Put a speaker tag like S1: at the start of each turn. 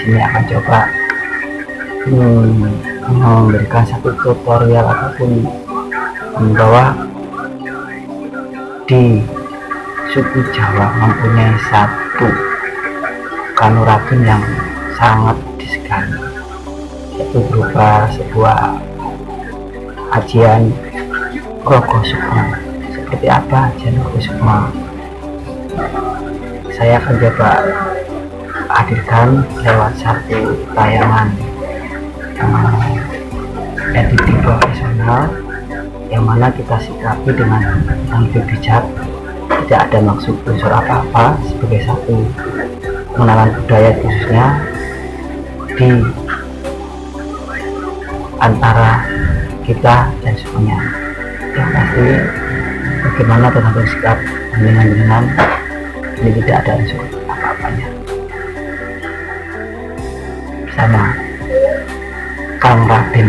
S1: sini akan coba memberikan satu tutorial ataupun bahwa di suku Jawa mempunyai satu kanuragan yang sangat disegani, yaitu berupa sebuah ajian Rogo Sukma. Seperti apa ajian Rogo Sukma? Saya akan coba hadirkan lewat satu tayangan editing profesional yang mana kita sikapi dengan yang lebih bijak, tidak ada maksud unsur apa-apa, sebagai satu pengenalan budaya khususnya di antara kita dan sukunya. Yang pasti bagaimana tentang bersikap dengan ini tidak ada unsur apa-apanya. Bersama Kang Raden